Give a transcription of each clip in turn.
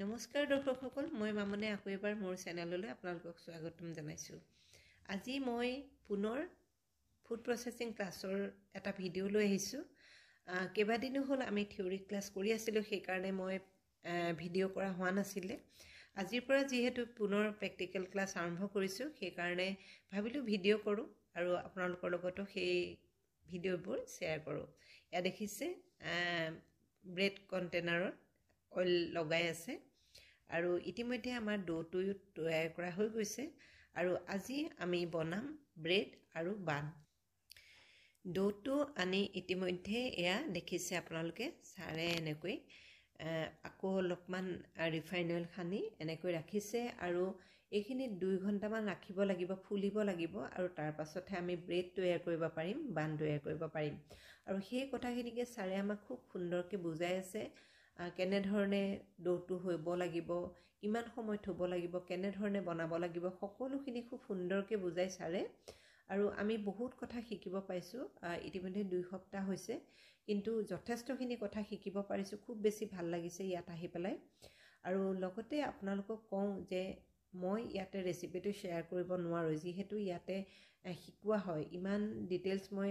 নমস্কাৰ দৰ্শকসকল, মই মামনে আকৌ এবাৰ মোৰ চেনেললৈ আপোনালোকক স্বাগতম জনাইছোঁ। আজি মই পুনৰ ফুড প্ৰচেছিং ক্লাছৰ এটা ভিডিঅ' লৈ আহিছোঁ। কেইবাদিনো হ'ল আমি থিয়ৰী ক্লাছ কৰি আছিলোঁ, সেইকাৰণে মই ভিডিঅ' কৰা হোৱা নাছিলে। আজিৰ পৰা যিহেতু পুনৰ প্ৰেক্টিকেল ক্লাছ আৰম্ভ কৰিছোঁ, সেইকাৰণে ভাবিলোঁ ভিডিঅ' কৰোঁ আৰু আপোনালোকৰ লগতো সেই ভিডিঅ'বোৰ শ্বেয়াৰ কৰোঁ। এয়া দেখিছে ব্ৰেড কণ্টেইনাৰত অইল লগাই আছে আৰু ইতিমধ্যে আমাৰ ডোটো তৈয়াৰ কৰা হৈ গৈছে আৰু আজি আমি বনাম ব্ৰেড আৰু বান। ডোটো আনি ইতিমধ্যে এয়া দেখিছে আপোনালোকে ছাৰে এনেকৈ আকৌ অলপমান ৰিফাইন অইল সানি এনেকৈ ৰাখিছে আৰু এইখিনি 2 ঘণ্টামান ৰাখিব লাগিব, ফুলিব লাগিব আৰু তাৰ পাছতহে আমি ব্ৰেড তৈয়াৰ কৰিব পাৰিম, বান তৈয়াৰ কৰিব পাৰিম। আৰু সেই কথাখিনিকে ছাৰে আমাক খুব সুন্দৰকৈ বুজাই আছে। কেনেধৰণে ডোটো হ'ব লাগিব, কিমান সময় থ'ব লাগিব, কেনেধৰণে বনাব লাগিব, সকলোখিনি খুব সুন্দৰকৈ বুজাই ছাৰে। আৰু আমি বহুত কথা শিকিব পাইছোঁ। ইতিমধ্যে 2 সপ্তাহ হৈছে, কিন্তু যথেষ্টখিনি কথা শিকিব পাৰিছোঁ। খুব বেছি ভাল লাগিছে ইয়াত আহি পেলাই। আৰু লগতে আপোনালোকক কওঁ যে মই ইয়াতে ৰেচিপিটো শ্বেয়াৰ কৰিব নোৱাৰোঁ, যিহেতু ইয়াতে শিকোৱা হয়। ইমান ডিটেইলছ মই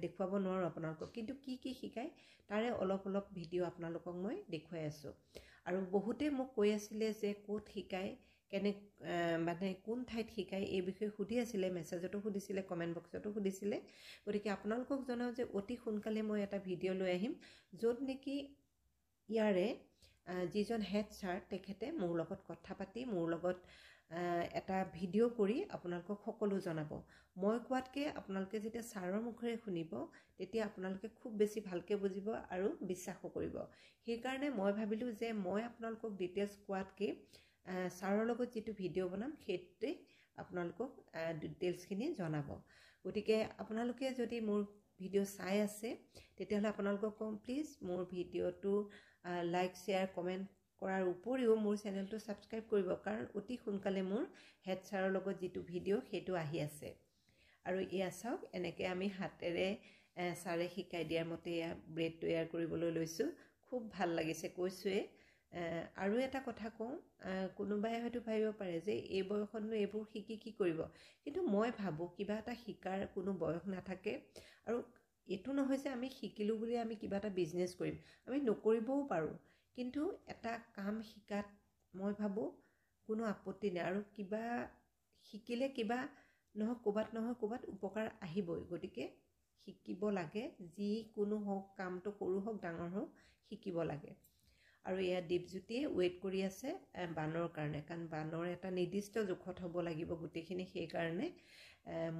দেখুৱাব নোৱাৰোঁ আপোনালোকক, কিন্তু কি কি শিকায় তাৰে অলপ অলপ ভিডিঅ' আপোনালোকক মই দেখুৱাই আছোঁ। আৰু বহুতে মোক কৈ আছিলে যে ক'ত শিকায়, মানে কোন ঠাইত শিকায়, এই বিষয়ে সুধি আছিলে, মেছেজতো সুধিছিলে, কমেণ্ট বক্সতো সুধিছিলে। গতিকে আপোনালোকক জনাওঁ যে অতি সোনকালে মই এটা ভিডিঅ' লৈ আহিম, য'ত নেকি ইয়াৰে যিজন হেড ছাৰ তেখেতে মোৰ লগত কথা পাতি মোৰ লগত এটা ভিডিঅ' কৰি আপোনালোকক সকলো জনাব। মই কোৱাতকৈ আপোনালোকে যেতিয়া ছাৰৰ মুখেৰে শুনিব, তেতিয়া আপোনালোকে খুব বেছি ভালকৈ বুজিব আৰু বিশ্বাসো কৰিব। সেইকাৰণে মই ভাবিলোঁ যে মই আপোনালোকক ডিটেইলছ কোৱাতকৈ ছাৰৰ লগত যিটো ভিডিঅ' বনাম সেইটোতে আপোনালোকক ডিটেইলছখিনি জনাব। গতিকে আপোনালোকে যদি মোৰ ভিডিঅ' চাই আছে, তেতিয়াহ'লে আপোনালোকক কওঁ প্লিজ মোৰ ভিডিঅ'টো লাইক, শ্বেয়াৰ, কমেণ্ট কৰাৰ উপৰিও মোৰ চেনেলটো ছাবস্ক্ৰাইব কৰিব, কাৰণ অতি সোনকালে মোৰ হেড ছাৰৰ লগত যিটো ভিডিঅ' সেইটো আহি আছে। আৰু এয়া চাওক, এনেকৈ আমি হাতেৰে ছাৰে শিকাই দিয়াৰ মতে এয়া ব্ৰেড তৈয়াৰ কৰিবলৈ লৈছোঁ। খুব ভাল লাগিছে কৈছোঁৱে। আৰু এটা কথা কওঁ, কোনোবাই হয়তো ভাবিব পাৰে যে এই বয়সতনো এইবোৰ শিকি কি কৰিব, কিন্তু মই ভাবোঁ কিবা এটা শিকাৰ কোনো বয়স নাথাকে। আৰু এইটো নহয় যে আমি শিকিলোঁ বুলি আমি কিবা এটা বিজনেছ কৰিম, আমি নকৰিবও পাৰোঁ। কিন্তু এটা কাম শিকাত মই ভাবোঁ কোনো আপত্তি নাই, আৰু কিবা শিকিলে কিবা নহয় ক'ৰবাত উপকাৰ আহিবই। গতিকে শিকিব লাগে, যিকোনো হওক, কামটো সৰু হওক ডাঙৰ হওক, শিকিব লাগে। আৰু এয়া দীপজ্যোতিয়ে ৱেইট কৰি আছে বানৰ কাৰণে, কাৰণ বানৰ এটা নিৰ্দিষ্ট জোখত হ'ব লাগিব গোটেইখিনি। সেইকাৰণে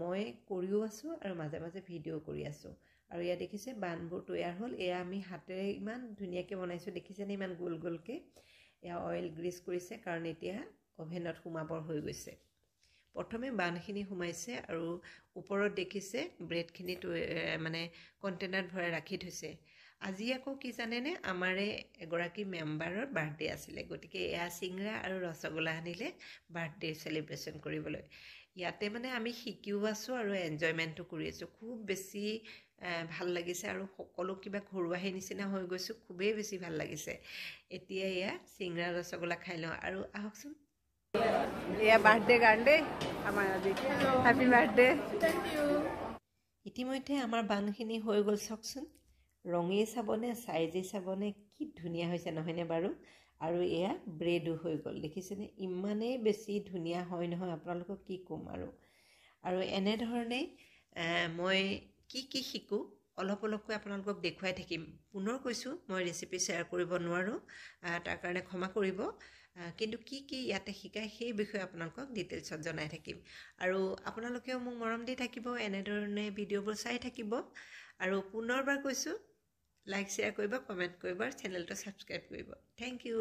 মই কৰিও আছোঁ আৰু মাজে মাজে ভিডিঅ' কৰি আছোঁ। আৰু এয়া দেখিছে বানবোৰ তৈয়াৰ হ'ল। এয়া আমি হাতেৰে ইমান ধুনীয়াকৈ বনাইছোঁ, দেখিছেনে ইমান গোল গোলকৈ। এয়া অইল গ্ৰীছ কৰিছে, কাৰণ এতিয়া অভেনত সোমাবৰ হৈ গৈছে। প্ৰথমে বানখিনি সোমাইছে আৰু ওপৰত দেখিছে ব্ৰেডখিনি মানে কণ্টেইনাৰত ভৰাই ৰাখি থৈছে। আজি আকৌ কি জানেনে, আমাৰে এগৰাকী মেম্বাৰৰ বাৰ্থডে আছিলে, গতিকে এয়া চিংৰা আৰু ৰসগোল্লা আনিলে বাৰ্থডে চেলিব্ৰেশ্যন কৰিবলৈ। ইয়াতে মানে আমি শিকিও আছোঁ আৰু এনজয়মেণ্টো কৰি আছোঁ। খুব বেছি ভাল লাগিছে আৰু সকলো কিবা ঘৰুৱাহে নিচিনা হৈ গৈছোঁ। খুবেই বেছি ভাল লাগিছে। এতিয়া এয়া চিংৰা ৰসগোল্লা খাই লওঁ। আৰু আহকচোন, এয়া বাৰ্থডে কাৰণে দেই আমাৰ আজি, হেপী বাৰ্থডে। ইতিমধ্যে আমাৰ বানখিনি হৈ গ'ল। চাওকচোন, ৰঙেই চাবনে, চাইজেই চাবনে, কি ধুনীয়া হৈছে নহয়নে বাৰু। আৰু এয়া ব্ৰেডো হৈ গ'ল, দেখিছেনে ইমানেই বেছি ধুনীয়া হয় নহয়, আপোনালোকক কি ক'ম। আৰু এনেধৰণে মই কি কি শিকোঁ অলপ অলপকৈ আপোনালোকক দেখুৱাই থাকিম। পুনৰ কৈছোঁ, মই ৰেচিপি শ্বেয়াৰ কৰিব নোৱাৰোঁ, তাৰ কাৰণে ক্ষমা কৰিব। কিন্তু কি কি ইয়াতে শিকায় সেই বিষয়ে আপোনালোকক ডিটেইলছত জনাই থাকিম। আৰু আপোনালোকেও মোক মৰম দি থাকিব, এনেধৰণে ভিডিঅ'বোৰ চাই থাকিব। আৰু পুনৰবাৰ কৈছোঁ, লাইক, শ্বেয়াৰ কৰিব, কমেণ্ট কৰিব, চেনেলটো ছাবস্ক্ৰাইব কৰিব। Thank U.